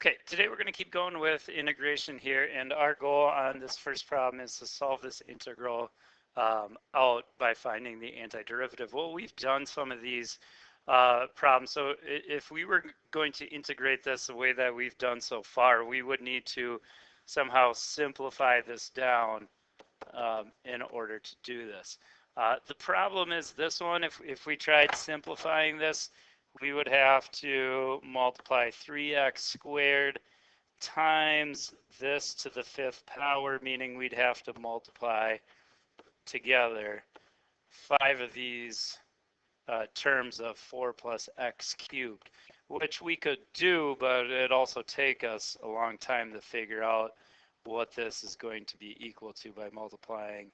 Okay, today we're going to keep going with integration here, and our goal on this first problem is to solve this integral out by finding the antiderivative. Well, we've done some of these problems, so if we were going to integrate this the way that we've done so far, we would need to somehow simplify this down in order to do this. The problem is this one, if we tried simplifying this, we would have to multiply 3x squared times this to the 5th power, meaning we'd have to multiply together 5 of these terms of 4 plus x cubed, which we could do, but it'd also take us a long time to figure out what this is going to be equal to by multiplying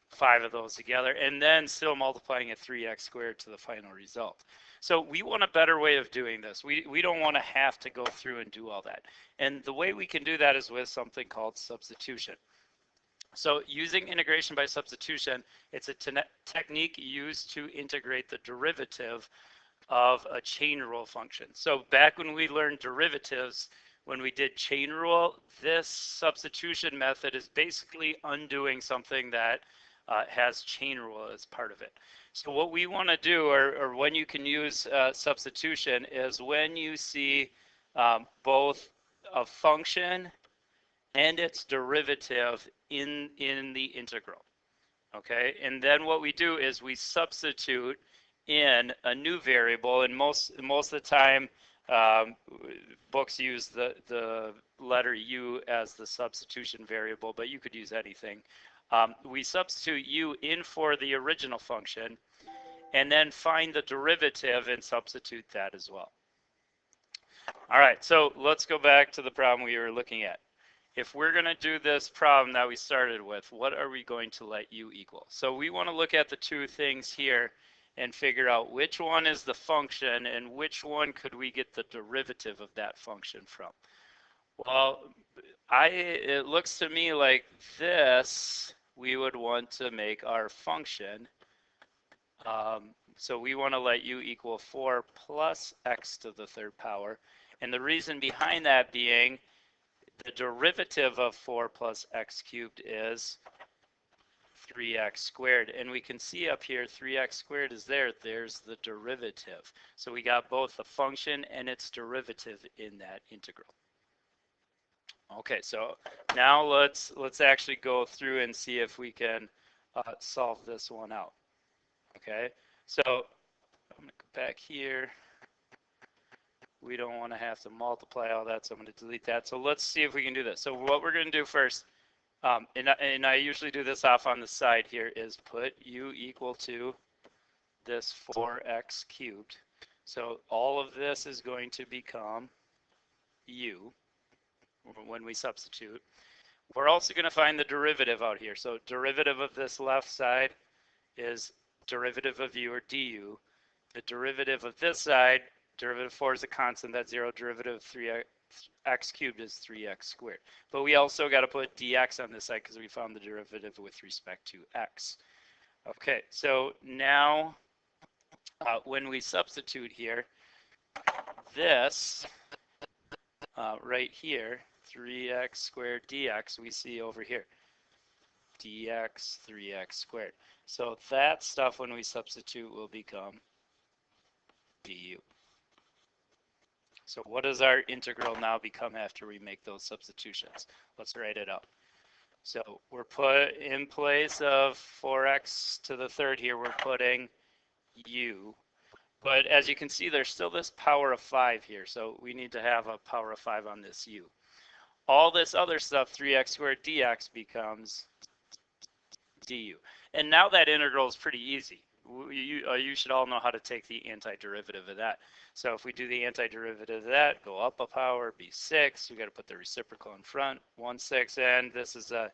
5 of those together, and then still multiplying at 3x squared to the final result. So we want a better way of doing this. We don't want to have to go through and do all that. And the way we can do that is with something called substitution. So using integration by substitution, it's a technique used to integrate the derivative of a chain rule function. So back when we learned derivatives, when we did chain rule, this substitution method is basically undoing something that has chain rule as part of it. So what we want to do, or when you can use substitution, is when you see both a function and its derivative in the integral. Okay, and then what we do is we substitute in a new variable, and most of the time books use the letter u as the substitution variable, but you could use anything. We substitute u in for the original function and then find the derivative and substitute that as well. All right, so let's go back to the problem we were looking at. If we're going to do this problem that we started with, what are we going to let u equal? So we want to look at the two things here and figure out which one is the function and which one could we get the derivative of that function from. Well, it looks to me like this we would want to make our function. So we want to let u equal 4 plus x to the 3rd power. And the reason behind that being the derivative of 4 plus x cubed is 3x squared. And we can see up here 3x squared is there. There's the derivative. So we got both the function and its derivative in that integral. Okay, so now let's actually go through and see if we can solve this one out. Okay, so I'm going to go back here. We don't want to have to multiply all that, so I'm going to delete that. So let's see if we can do this. So what we're going to do first, and I usually do this off on the side here, is put u equal to this 4x cubed. So all of this is going to become u when we substitute. We're also going to find the derivative out here. So derivative of this left side is derivative of u, or du. The derivative of this side, derivative of 4 is a constant, that's 0. Derivative of 3x cubed is 3x squared. But we also got to put dx on this side because we found the derivative with respect to x. Okay, so now when we substitute here, this right here, 3x squared dx, we see over here, dx 3x squared. So that stuff when we substitute will become du. So what does our integral now become after we make those substitutions? Let's write it out. So we're put in place of 4x to the 3rd here, we're putting u. But as you can see, there's still this power of 5 here. So we need to have a power of 5 on this u. All this other stuff, 3x squared dx, becomes du. And now that integral is pretty easy. You should all know how to take the antiderivative of that. So if we do the antiderivative of that, go up a power, be 6. We got to put the reciprocal in front, 1/6, and this is a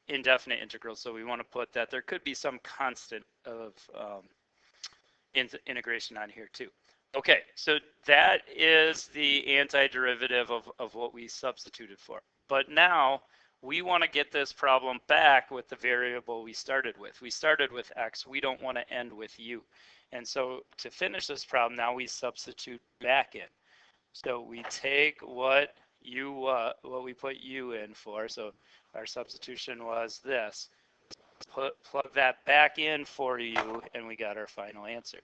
indefinite integral. So we want to put that there could be some constant of integration on here too. Okay, so that is the antiderivative of what we substituted for. But now we want to get this problem back with the variable we started with. We started with x. We don't want to end with u. And so to finish this problem, now we substitute back in. So we take what we put u in for. So our substitution was this. Plug that back in for u, and we got our final answer.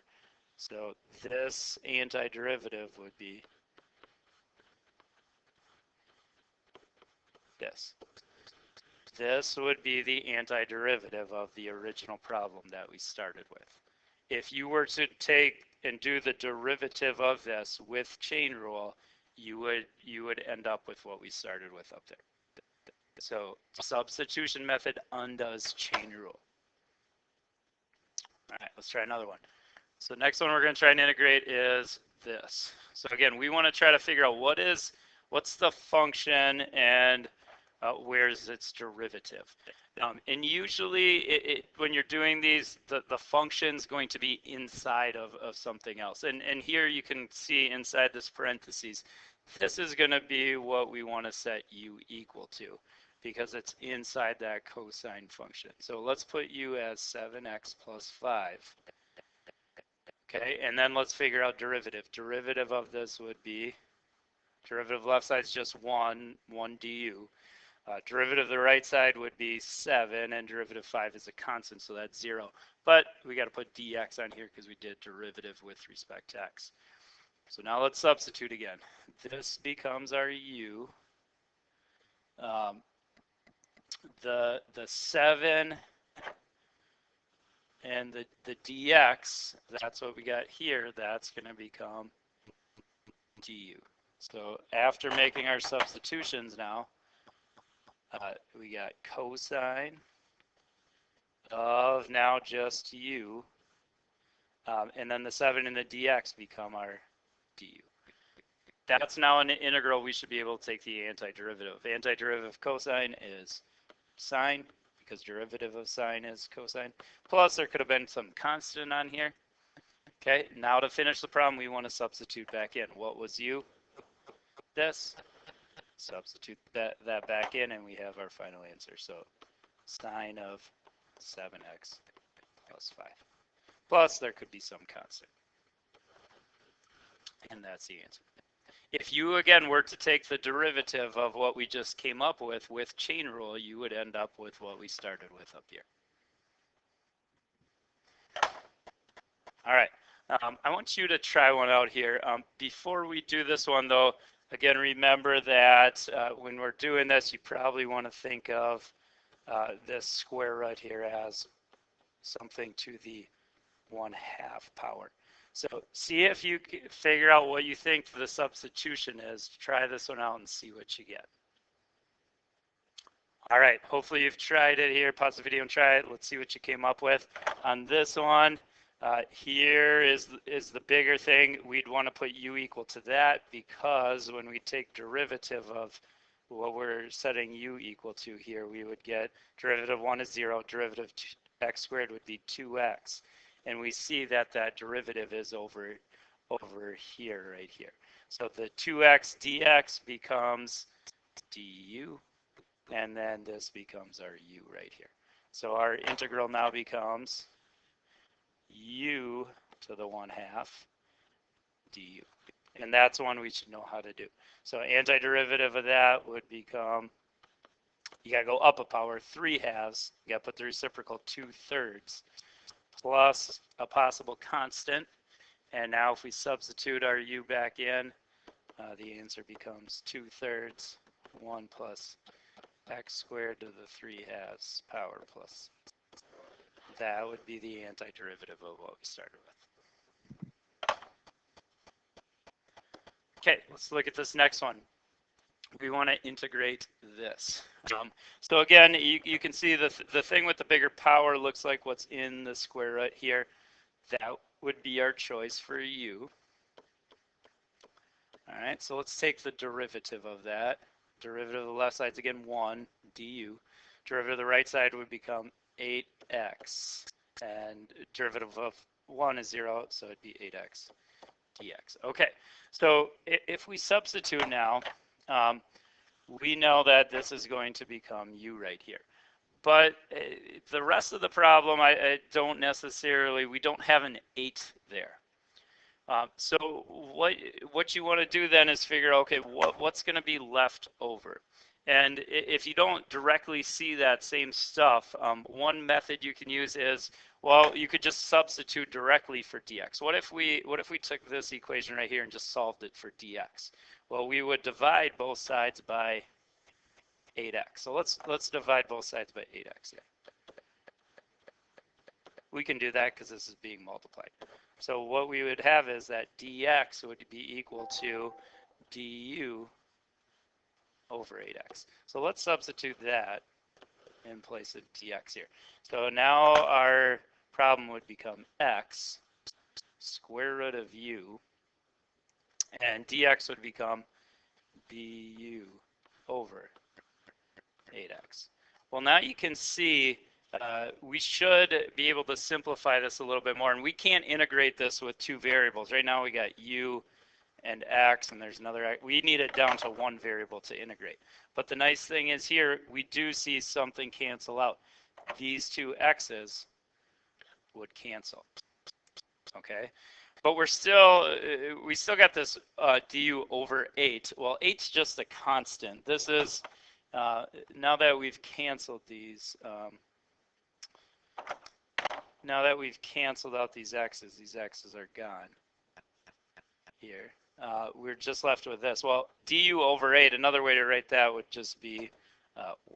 So this antiderivative would be this. This would be the antiderivative of the original problem that we started with. If you were to take and do the derivative of this with chain rule, you would end up with what we started with up there. So substitution method undoes chain rule. All right, let's try another one. So next one we're going to try and integrate is this. So again, we want to try to figure out what's the function and where's its derivative. And usually when you're doing these, the function's going to be inside of something else. And here you can see inside this parentheses, this is going to be what we want to set u equal to because it's inside that cosine function. So let's put u as 7x plus 5. Okay, and then let's figure out derivative. Derivative of this would be, derivative left side is just 1 du. Derivative of the right side would be 7, and derivative 5 is a constant, so that's 0. But we got to put dx on here because we did derivative with respect to x. So now let's substitute again. This becomes our u. The 7 and the dx, that's what we got here, that's going to become du. So after making our substitutions now, we got cosine of now just u, and then the 7 and the dx become our du. That's now an integral. We should be able to take the antiderivative. Antiderivative of cosine is sine, because derivative of sine is cosine. Plus, there could have been some constant on here. Okay, now to finish the problem, we want to substitute back in. What was u? This. Substitute that back in, and we have our final answer. So sine of 7x plus 5. Plus, there could be some constant. And that's the answer. If you, again, were to take the derivative of what we just came up with chain rule, you would end up with what we started with up here. All right. I want you to try one out here. Before we do this one, though, again, remember that when we're doing this, you probably want to think of this square right here as something to the 1/2 power. So see if you figure out what you think the substitution is. Try this one out and see what you get. All right, hopefully you've tried it here. Pause the video and try it. Let's see what you came up with. On this one, here is the bigger thing. We'd want to put u equal to that because when we take derivative of what we're setting u equal to here, we would get derivative of 1 is 0, derivative of x squared would be 2x. And we see that that derivative is over here, right here. So the 2x dx becomes du, and then this becomes our u right here. So our integral now becomes u to the 1/2 du. And that's one we should know how to do. So antiderivative of that would become, you got to go up a power, 3/2. You got to put the reciprocal 2/3. Plus a possible constant, and now if we substitute our u back in, the answer becomes 2/3, 1 plus x squared to the 3/2 power plus. That would be the antiderivative of what we started with. Okay, let's look at this next one. We want to integrate this. So again, you can see the thing with the bigger power looks like what's in the square right here. That would be our choice for u. All right, so let's take the derivative of that. Derivative of the left side is again 1 du. Derivative of the right side would become 8x. And derivative of 1 is 0, so it'd be 8x dx. Okay, so if we substitute now, we know that this is going to become u right here. But the rest of the problem, I don't necessarily, we don't have an 8 there. So what you want to do then is figure out, okay, what's going to be left over? And if you don't directly see that same stuff, one method you can use is, well, you could just substitute directly for dx. What if we took this equation right here and just solved it for dx? Well, we would divide both sides by 8x. So let's divide both sides by 8x here. We can do that because this is being multiplied. So what we would have is that dx would be equal to du over 8x. So let's substitute that in place of dx here. So now our problem would become x square root of u, and dx would become du over 8x. Well, now you can see we should be able to simplify this a little bit more, and we can't integrate this with two variables. Right now we got u and x, and there's another x. We need it down to one variable to integrate. But the nice thing is here, we do see something cancel out. These two x's would cancel, okay? But we still got this du over 8. Well, 8's just a constant. This is, now that we've canceled these, now that we've canceled out these x's are gone here. We're just left with this. Well, du over 8, another way to write that would just be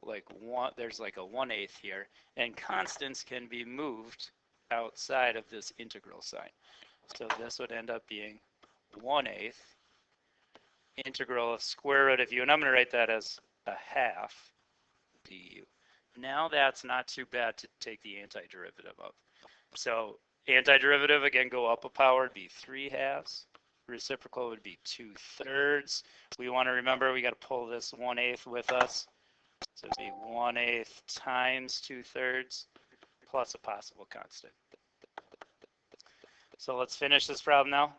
like one, there's like a 1/8 here, and constants can be moved outside of this integral sign. So this would end up being 1/8 integral of square root of u, and I'm going to write that as a half du. Now that's not too bad to take the antiderivative of. So antiderivative, again, go up a power, it'd be 3/2. Reciprocal would be 2/3. We want to remember we got to pull this 1/8 with us. So it'd be 1/8 times 2/3 plus a possible constant. So let's finish this problem now.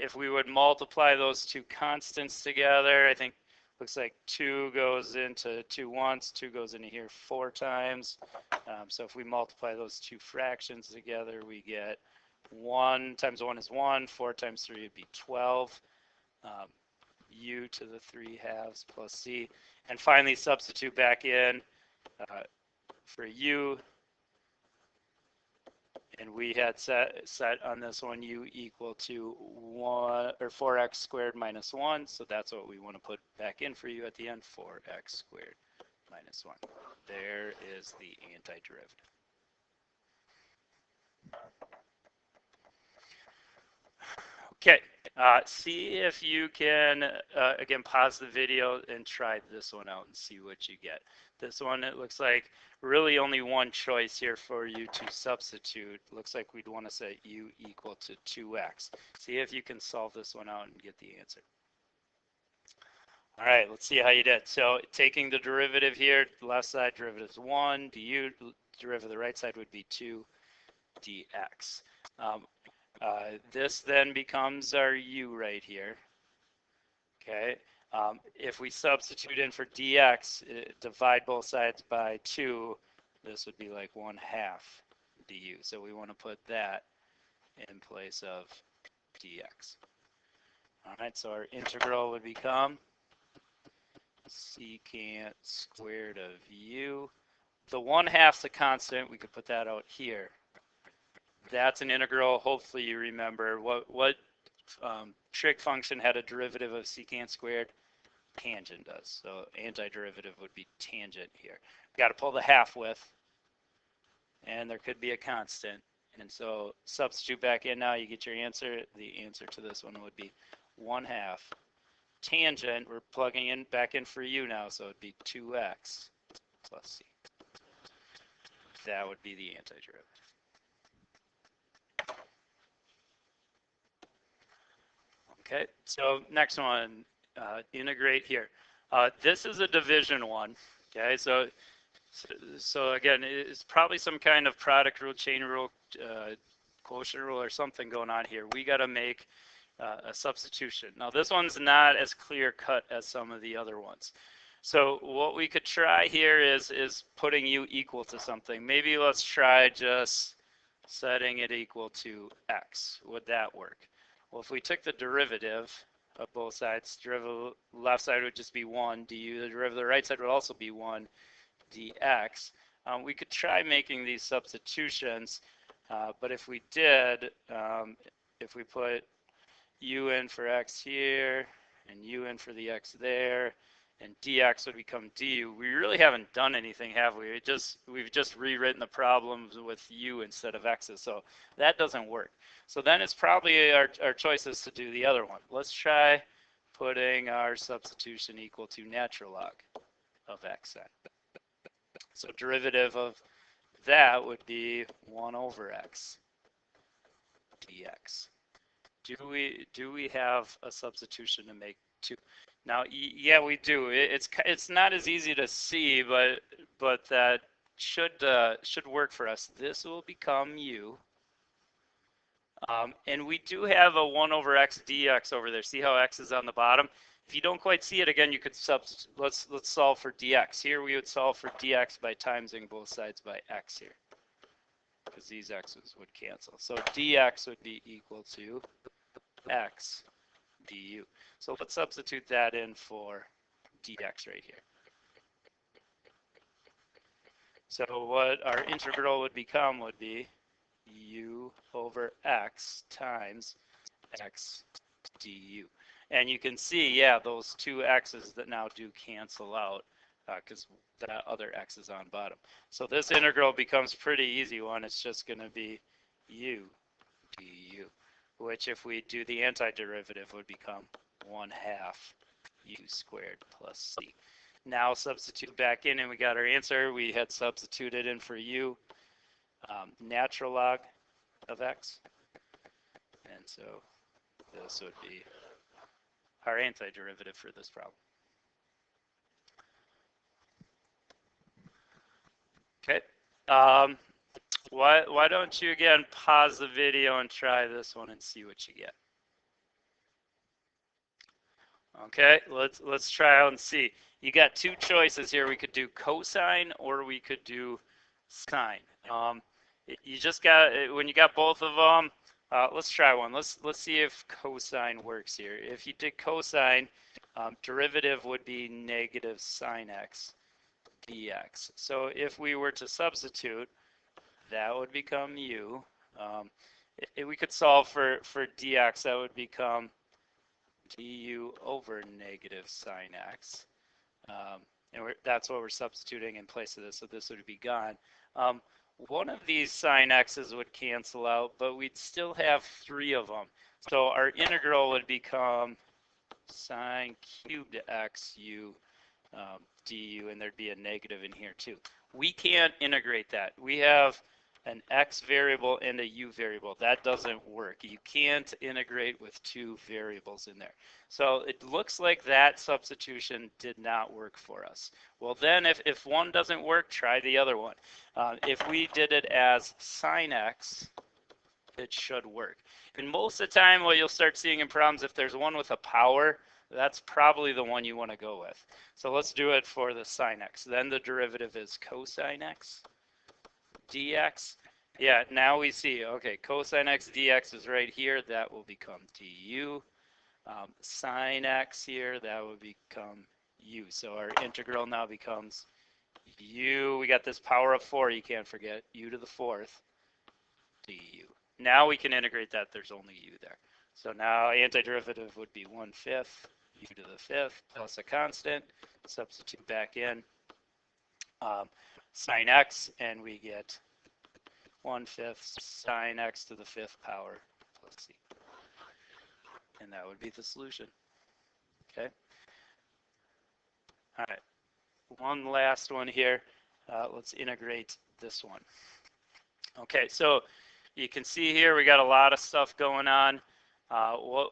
If we would multiply those two constants together, I think looks like 2 goes into 2 once, 2 goes into here 4 times. So if we multiply those two fractions together, we get 1 times 1 is 1, 4 times 3 would be 12. U to the 3/2 plus c. And finally substitute back in for u. And we had set on this one u equal to 1 or 4x squared minus 1. So that's what we want to put back in for u at the end, 4x squared minus 1. There is the antiderivative. Okay, see if you can, again, pause the video and try this one out and see what you get. This one, it looks like really only one choice here for you to substitute. Looks like we'd want to set u equal to 2x. See if you can solve this one out and get the answer. All right, let's see how you did. So taking the derivative here, the left side derivative is 1, du, derivative the right side would be 2 dx. This then becomes our u right here. Okay, if we substitute in for dx, divide both sides by 2, this would be like 1/2 du. So we want to put that in place of dx. All right, so our integral would become secant squared of u. The 1/2's a constant. We could put that out here. That's an integral. Hopefully you remember what trig function had a derivative of secant squared? Tangent does. So antiderivative would be tangent here. Got to pull the half with, and there could be a constant. And so substitute back in now, you get your answer. The answer to this one would be 1/2 tangent. We're plugging in back in for u now, so it'd be 2x plus c. That would be the antiderivative. Okay, so next one, integrate here. This is a division one. Okay, so again, it's probably some kind of product rule, chain rule, quotient rule, or something going on here. We got to make a substitution. Now this one's not as clear cut as some of the other ones. So what we could try here is putting u equal to something. Maybe let's try just setting it equal to x. Would that work? Well, if we took the derivative of both sides, derivative left side would just be 1 du, the derivative of the right side would also be 1 dx. We could try making these substitutions, but if we did, if we put u in for x here and u in for the x there, and dx would become du. We really haven't done anything, have we? We've just rewritten the problems with u instead of x's, so that doesn't work. So then it's probably our choice is to do the other one. Let's try putting our substitution equal to natural log of x then. So derivative of that would be 1 over x dx. Do we have a substitution to make 2? Now, yeah, we do. It's not as easy to see, but that should work for us. This will become u, and we do have a 1 over x dx over there. See how x is on the bottom? If you don't quite see it again, you could let's solve for dx. Here we would solve for dx by timesing both sides by x here, because these x's would cancel. So dx would be equal to x du. So let's substitute that in for dx right here. So what our integral would become would be u over x times x du. And you can see, yeah, those two x's that now do cancel out because that other x is on bottom. So this integral becomes pretty easy one. It's just going to be u du, which if we do the antiderivative would become 1/2 u squared plus c. Now substitute back in and we got our answer. We had substituted in for u natural log of x, and so this would be our antiderivative for this problem. Okay. Why don't you again pause the video and try this one and see what you get. Okay, let's try out and see. You got two choices here. We could do cosine or we could do sine. You just got, when you got both of them, let's try one. Let's see if cosine works here. If you did cosine, derivative would be negative sine x dx. So if we were to substitute, that would become u. We could solve for dx. That would become du over negative sine x. And that's what we're substituting in place of this, so this would be gone. One of these sine x's would cancel out, but we'd still have 3 of them. So our integral would become sine cubed x u du, and there'd be a negative in here too. We can't integrate that. We have an x variable and a u variable. That doesn't work. You can't integrate with 2 variables in there. So it looks like that substitution did not work for us. Well then, if one doesn't work, try the other one. If we did it as sine x, it should work. And most of the time what you'll start seeing in problems, if there's one with a power, that's probably the one you want to go with. So let's do it for the sine x. Then the derivative is cosine x dx. Yeah, now we see, okay, cosine x dx is right here. That will become du. Sine x here, that would become u. So our integral now becomes u. We got this power of 4, you can't forget, u to the 4th du. Now we can integrate that. There's only u there. So now antiderivative would be 1/5 u to the 5th plus a constant. Substitute back in sine x, and we get 1/5 sine x to the 5th power plus c. And that would be the solution. Okay. All right. One last one here. Let's integrate this one. Okay, so you can see here we got a lot of stuff going on.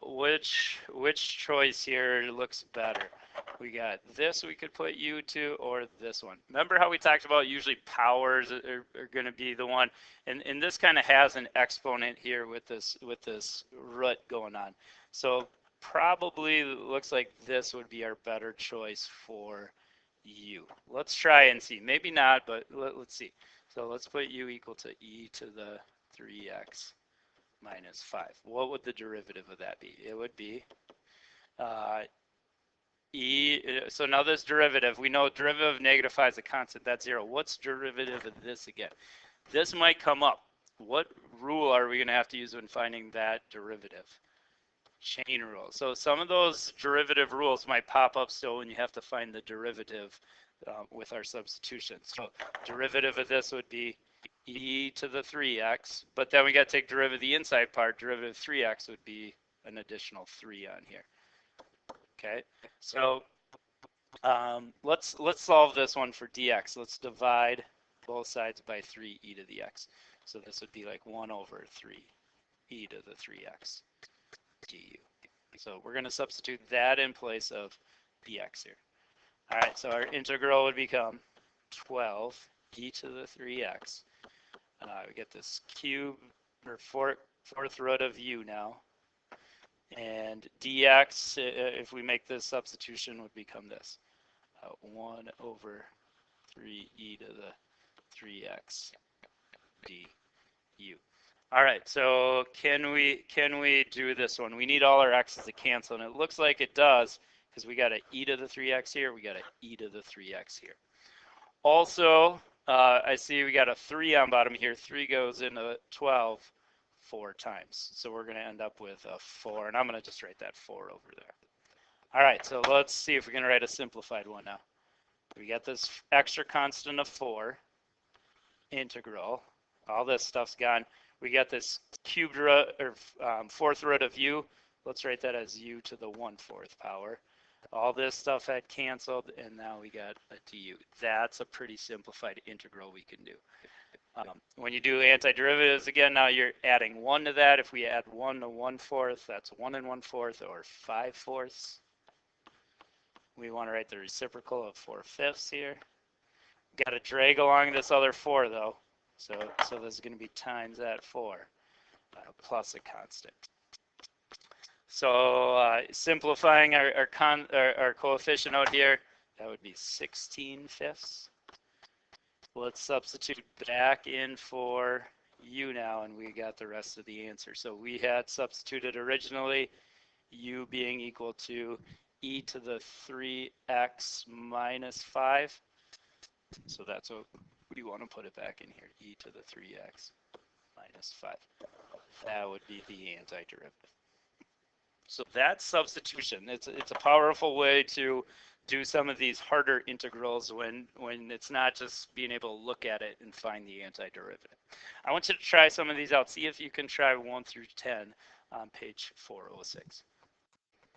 Which choice here looks better? We got this we could put u to, or this one. Remember how we talked about usually powers are going to be the one, and this kind of has an exponent here with this root going on. So probably looks like this would be our better choice for u. Let's try and see. Maybe not, but let's see. So let's put u equal to e to the 3x minus 5. What would the derivative of that be? It would be so now this derivative, we know derivative of negative 5 is a constant, that's 0. What's derivative of this again? This might come up. What rule are we going to have to use when finding that derivative? Chain rule. So some of those derivative rules might pop up still when you have to find the derivative with our substitution. So derivative of this would be e to the 3x, but then we got to take derivative of the inside part. Derivative of 3x would be an additional 3 on here. Okay, so let's solve this one for dx. Let's divide both sides by 3 e to the x. So this would be like 1 over 3 e to the 3x du. So we're going to substitute that in place of dx here. All right, so our integral would become 12 e to the 3x. We get this cube, or fourth root of u now. And dx, if we make this substitution, would become this. 1 over 3 e to the 3x du. All right, so can we do this one? We need all our x's to cancel, and it looks like it does because we got an e to the 3x here, we got an e to the 3x here. Also, I see we got a 3 on bottom here. 3 goes into 12 4 times. So we're going to end up with a 4, and I'm going to just write that 4 over there. All right, so let's see if we can write a simplified one now. We got this extra constant of 4, integral. All this stuff's gone. We got this cubed root, or fourth root of u. Let's write that as u to the 1/4 power. All this stuff had canceled, and now we got a du. That's a pretty simplified integral we can do. When you do antiderivatives again, now you're adding 1 to that. If we add 1 to 1/4, that's 1 1/4 or 5/4. We want to write the reciprocal of 4/5 here. Got to drag along this other 4 though. So this is going to be times that 4 plus a constant. So simplifying our coefficient out here, that would be 16/5. Let's substitute back in for u now, and we got the rest of the answer. So we had substituted originally u being equal to e to the 3x minus 5. So that's what we want to put it back in here, e to the 3x minus 5. That would be the antiderivative. So that's substitution. It's a powerful way to do some of these harder integrals when it's not just being able to look at it and find the antiderivative. I want you to try some of these out. See if you can try 1 through 10 on page 406.